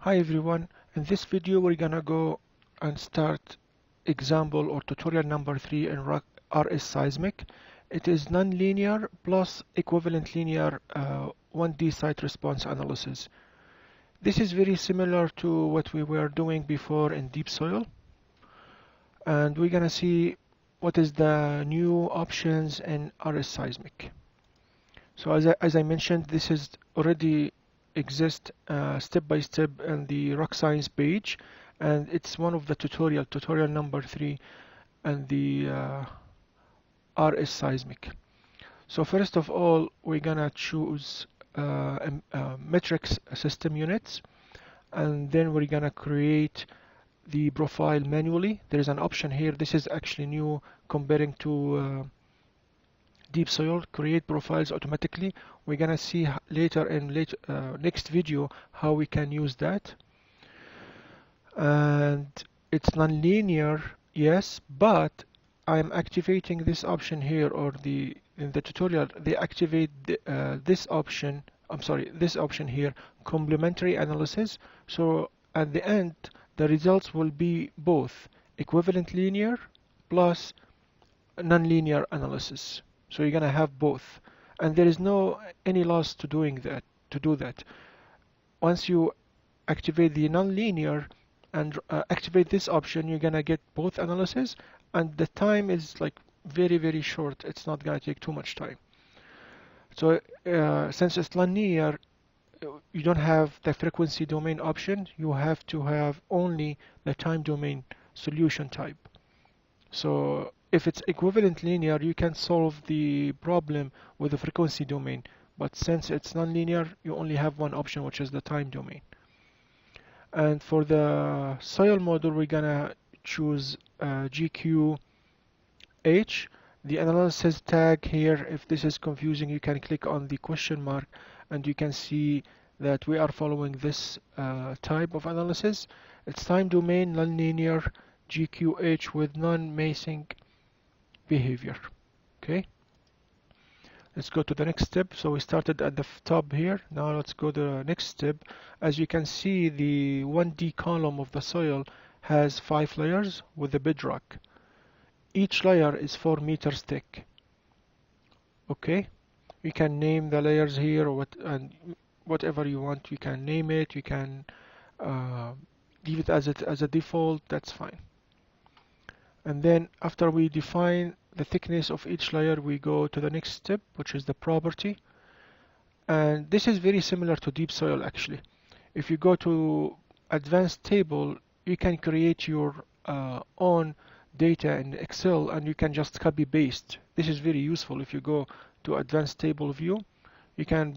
Hi everyone, in this video we're gonna go and start example or tutorial number 3 in RSseismic. It is nonlinear plus equivalent linear 1D site response analysis. This is very similar to what we were doing before in deep soil, and we're gonna see what is the new options in RSseismic. So as I mentioned, this is already exist step by step in the rock science page, and it's one of the tutorial number 3 and the RSseismic. So first of all, we're gonna choose metrics system units, and then we're gonna create the profile manually. There is an option here. This is actually new comparing to deep soil, create profiles automatically. We're gonna see later in next video how we can use that. And it's non-linear, yes, but I'm activating this option here, or in the tutorial they activate this option. This option here, complementary analysis. So at the end, the results will be both equivalent linear plus non-linear analysis. So you're gonna have both, and there is no any loss to doing that. To do that, once you activate the non-linear and activate this option, you're gonna get both analysis, and the time is like very short. It's not gonna take too much time. So since it's linear, you don't have the frequency domain option. You have to have only the time domain solution type. So if it's equivalent linear, you can solve the problem with the frequency domain. But since it's nonlinear, you only have one option, which is the time domain. And for the soil model, we're gonna choose GQH. The analysis tag here, if this is confusing, you can click on the question mark and you can see that we are following this type of analysis. It's time domain, nonlinear, GQH with non-macing behavior. Okay, let's go to the next step. So we started at the top here. Now let's go to the next step. As you can see, the 1D column of the soil has 5 layers with the bedrock. Each layer is 4 meters thick. Okay, you can name the layers here, and whatever you want. You can name it. You can leave it as a default. That's fine. And then after we define the thickness of each layer, we go to the next step, which is the property. And this is very similar to deep soil actually. If you go to advanced table, you can create your own data in Excel, and you can just copy paste. This is very useful. If you go to advanced table view, you can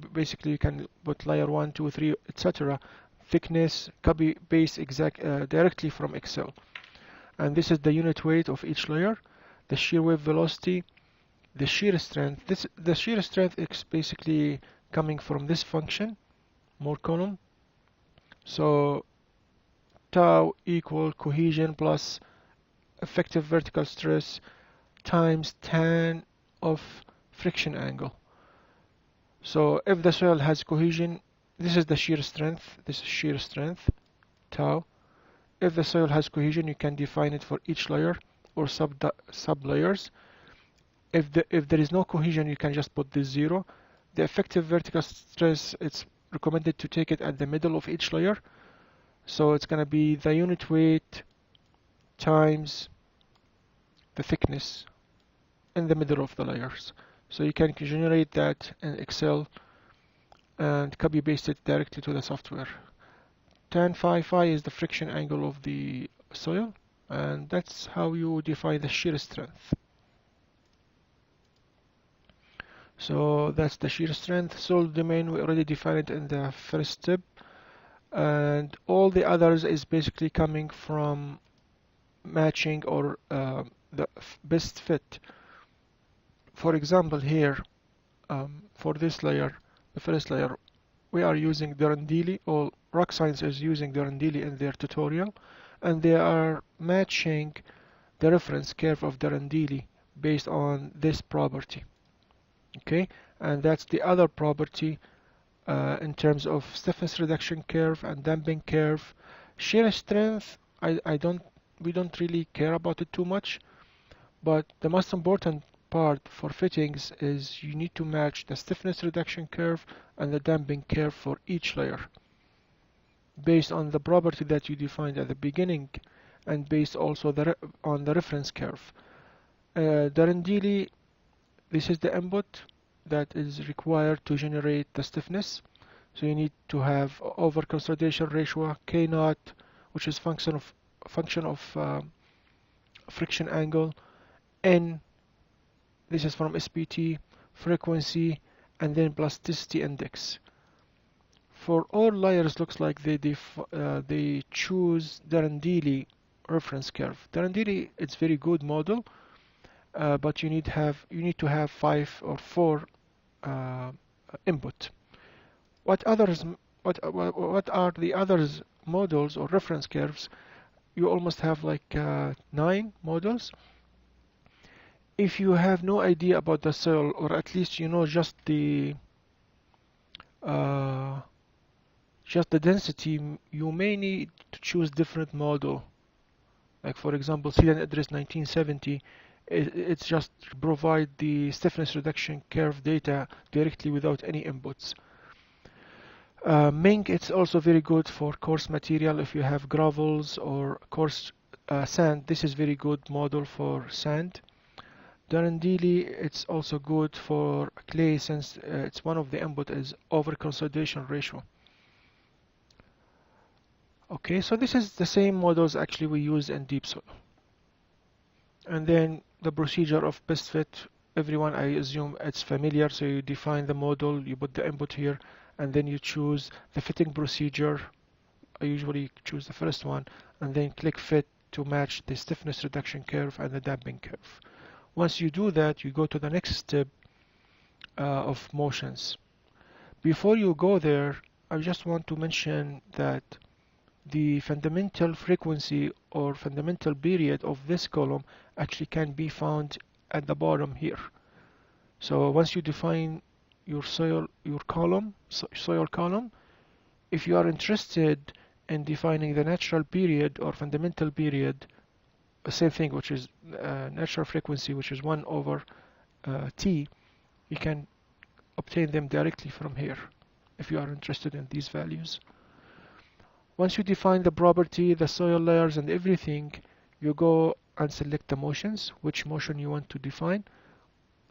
put layer 1, 2, 3, etc. thickness, copy paste directly from Excel. And this is the unit weight of each layer, the shear wave velocity, the shear strength. The shear strength is basically coming from this function, more column. So tau equal cohesion plus effective vertical stress times tan of friction angle. So if the soil has cohesion, this is the shear strength. This is shear strength, tau. If the soil has cohesion, you can define it for each layer or sub layers. If there is no cohesion, you can just put this 0. The effective vertical stress, it's recommended to take it at the middle of each layer. So it's going to be the unit weight times the thickness in the middle of the layers. So you can generate that in Excel and copy paste it directly to the software. Tan phi is the friction angle of the soil, and that's how you define the shear strength. So that's the shear strength. Soil domain, we already defined it in the first step, and all the others is basically coming from matching or the best fit. For example, here for this layer, the first layer, we are using Durandili, or Rock Science is using Durandili in their tutorial, and they are matching the reference curve of Durandili based on this property. Okay, and that's the other property in terms of stiffness reduction curve and damping curve. Shear strength, we don't really care about it too much, but the most important part for fittings is you need to match the stiffness reduction curve and the damping curve for each layer based on the property that you defined at the beginning and based also on the reference curve. Darandili, this is the input that is required to generate the stiffness. So you need to have over consolidation ratio K naught, which is function of friction angle, N, this is from SPT, frequency, and then plasticity index. For all layers, looks like they choose Darandili reference curve. Darandili, it's very good model, but you need to have 5 or 4 input. What are the others models or reference curves? You almost have like 9 models. If you have no idea about the soil, or at least you know just the density, you may need to choose different model. Like for example, Sealand address 1970, it's just provide the stiffness reduction curve data directly without any inputs. Mink, it's also very good for coarse material. If you have gravels or coarse sand, this is very good model for sand. Darandili, it's also good for clay since it's one of the input is over consolidation ratio. Okay, so this is the same models actually we use in deep soil. And then the procedure of best fit, everyone I assume it's familiar. So you define the model, you put the input here, and then you choose the fitting procedure. I usually choose the first one, and then click fit to match the stiffness reduction curve and the damping curve. Once you do that, you go to the next step of motions. Before you go there, I just want to mention that the fundamental frequency or fundamental period of this column actually can be found at the bottom here. So once you define your soil column, if you are interested in defining the natural period or fundamental period, same thing, which is natural frequency, which is 1 over T, you can obtain them directly from here if you are interested in these values. Once you define the property, the soil layers and everything, you go and select the motions, which motion you want to define.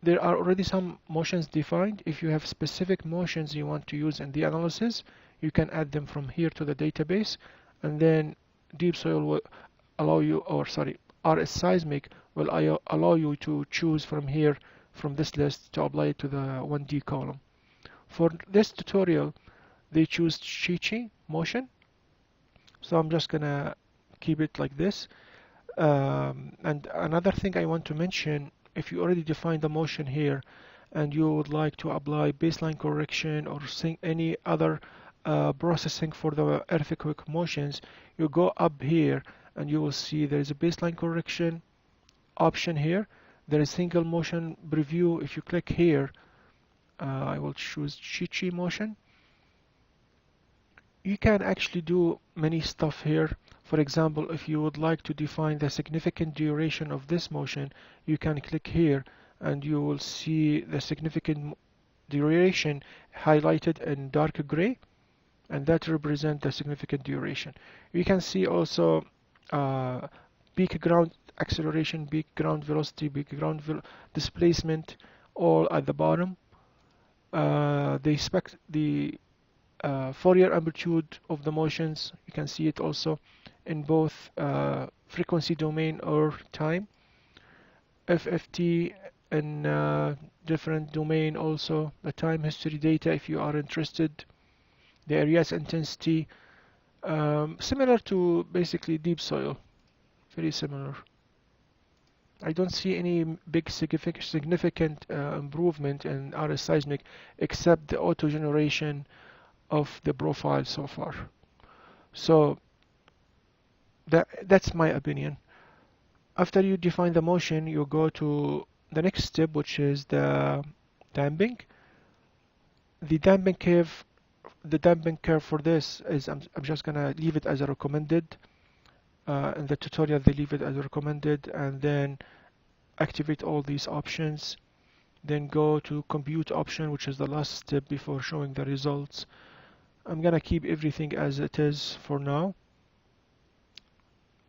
There are already some motions defined. If you have specific motions you want to use in the analysis, you can add them from here to the database, and then deep soil will allow you, or sorry, RSseismic will allow you to choose from here, from this list, to apply it to the 1D column. For this tutorial, they choose Chi motion. So I'm just gonna keep it like this. And another thing I want to mention, if you already defined the motion here and you would like to apply baseline correction or any other processing for the earthquake motions, you go up here and you will see there is a baseline correction option here. There is single motion preview. If you click here, I will choose Chi motion. You can actually do many stuff here. For example, if you would like to define the significant duration of this motion, you can click here and you will see the significant duration highlighted in dark gray, and that represents the significant duration. You can see also peak ground acceleration, peak ground velocity, peak ground displacement, all at the bottom. The Fourier amplitude of the motions, you can see it also in both frequency domain or time. FFT in different domain also, the time history data if you are interested, the areas intensity, similar to basically deep soil, very similar. I don't see any big significant improvement in RSseismic except the auto generation of the profile so far. So that's my opinion. After you define the motion, you go to the next step, which is the damping. The damping curve the damping curve for this is I'm just gonna leave it as a recommended. In the tutorial they leave it as recommended, and then activate all these options, then go to compute option, which is the last step before showing the results. I'm gonna keep everything as it is for now.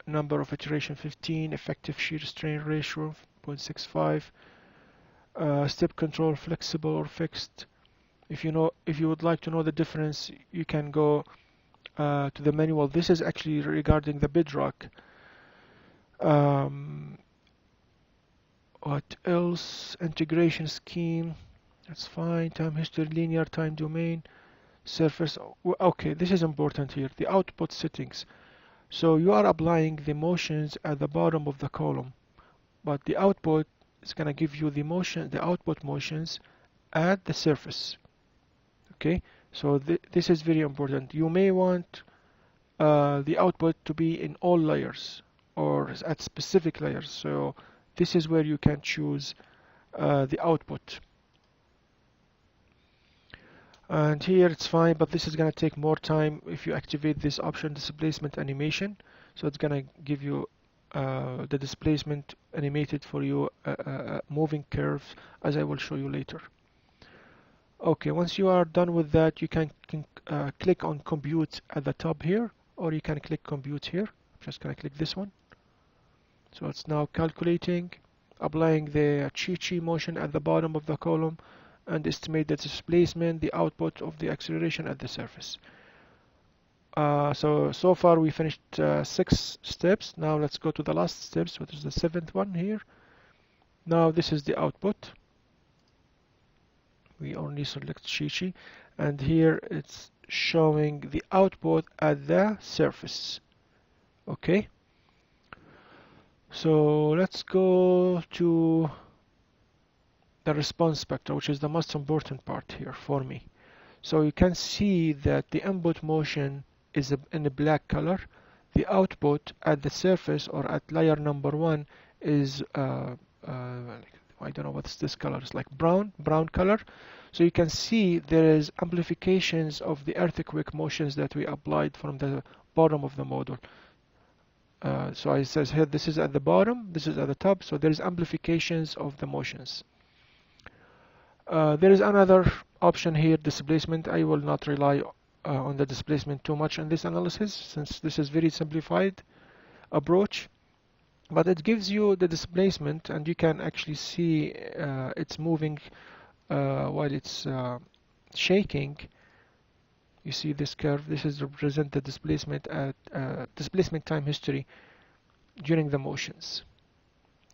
Number of iteration 15, effective shear strain ratio 0.65, step control flexible or fixed. If you would like to know the difference, you can go to the manual. This is actually regarding the bedrock. What else? Integration scheme, that's fine. Time history, linear time domain, surface. Okay, this is important here. The output settings. So you are applying the motions at the bottom of the column, but the output is going to give you the output motions at the surface. Okay, so this is very important. You may want the output to be in all layers or at specific layers. So this is where you can choose the output. And here it's fine, but this is going to take more time if you activate this option, displacement animation. So it's going to give you the displacement animated for you, moving curves, as I will show you later. Okay, once you are done with that, you can click on compute at the top here, or you can click compute here. I'm just going to click this one. So it's now calculating, applying the chi motion at the bottom of the column, and estimate the displacement, the output of the acceleration at the surface. So far we finished 6 steps. Now let's go to the last steps, which is the 7th one here. Now this is the output. We only select chi, and here it's showing the output at the surface. Okay. So let's go to the response spectra, which is the most important part here for me. So you can see that the input motion is in a black color. The output at the surface or at layer number 1 is I don't know what's this color. It's like brown color. So you can see there is amplifications of the earthquake motions that we applied from the bottom of the model. So it says here this is at the bottom, this is at the top, so there is amplifications of the motions. There is another option here, displacement. I will not rely on the displacement too much in this analysis, since this is very simplified approach, but it gives you the displacement, and you can actually see it's moving while it's shaking. You see this curve. This is represent the displacement at displacement time history during the motions,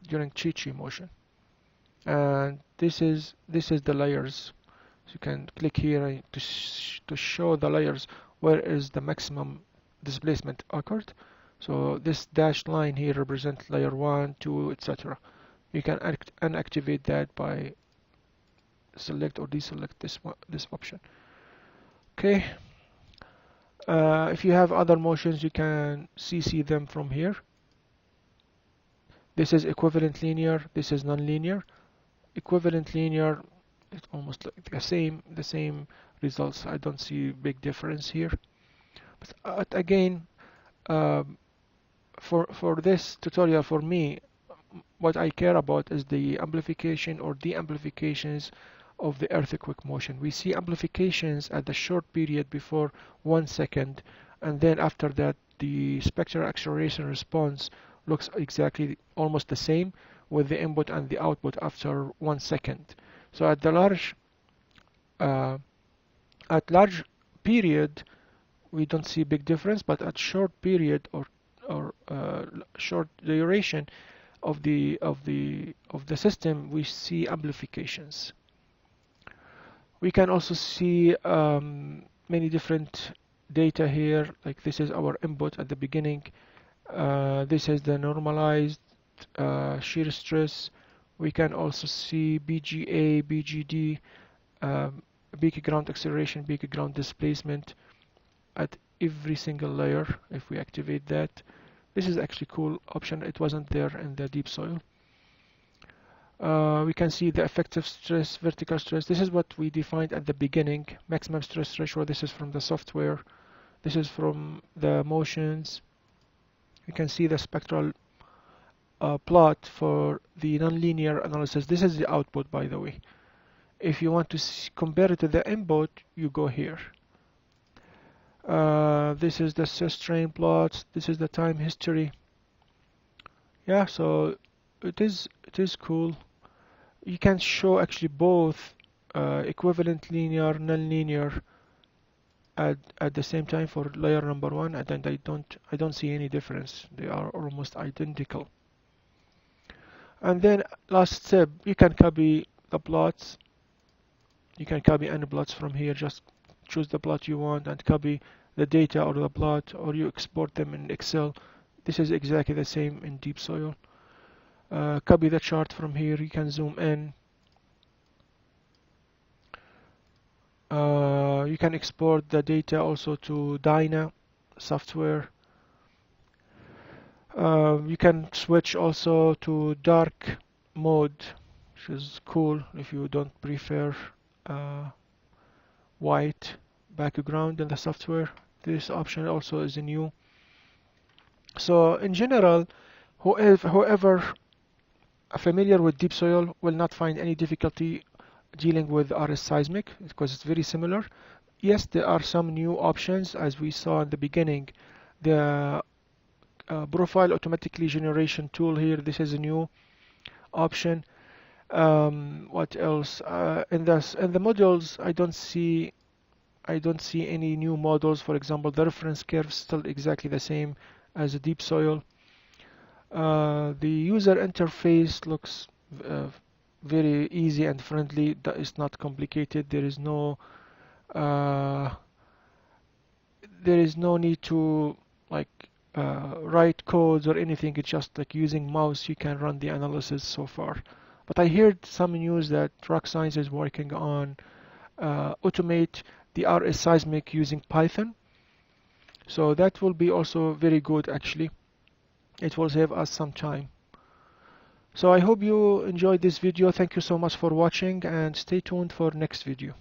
during chi motion. And this is the layers. So you can click here to show the layers where is the maximum displacement occurred. So this dashed line here represents layer 1, 2, etc. You can unactivate that by select or deselect this option. Okay. If you have other motions, you can CC them from here. This is equivalent linear. This is nonlinear. Equivalent linear, it's almost like the same results. I don't see big difference here. But again, for this tutorial, for me, what I care about is the amplification or de-amplifications of the earthquake motion. We see amplifications at the short period before 1 second, and then after that the spectral acceleration response looks exactly almost the same with the input and the output after 1 second. So at the large period we don't see big difference, but at short period or short duration of the system we see amplifications. We can also see many different data here, like this is our input at the beginning. This is the normalized shear stress. We can also see BGA, BGD, peak ground acceleration, peak ground displacement at every single layer if we activate that. This is actually cool option. It wasn't there in the deep soil. We can see the effective stress, vertical stress. This is what we defined at the beginning. Maximum stress threshold. This is from the software. This is from the motions. You can see the spectral plot for the nonlinear analysis. This is the output, by the way. If you want to compare it to the input, you go here. This is the stress strain plots. This is the time history. Yeah, so it is cool. You can show actually both equivalent linear, nonlinear at the same time for layer number one, and then I don't see any difference. They are almost identical. And then last step, you can copy the plots. You can copy any plots from here. Just choose the plot you want and copy the data or the plot, or you export them in Excel. This is exactly the same in deep soil. Copy the chart from here. You can zoom in. You can export the data also to Dyna software. You can switch also to dark mode, which is cool if you don't prefer white background in the software. This option also is new. So in general, whoever familiar with deep soil will not find any difficulty dealing with RSseismic because it's very similar. Yes, there are some new options as we saw in the beginning. The profile automatically generation tool here, this is a new option. What else? In the models, I don't see any new models. For example, the reference curve is still exactly the same as a deep soil. The user interface looks very easy and friendly. That is not complicated. There is no need to write codes or anything. It's just like using mouse you can run the analysis so far. But I heard some news that Rock Science is working on automate the RSseismic using Python. So that will be also very good actually. It will save us some time. So I hope you enjoyed this video. Thank you so much for watching and stay tuned for next video.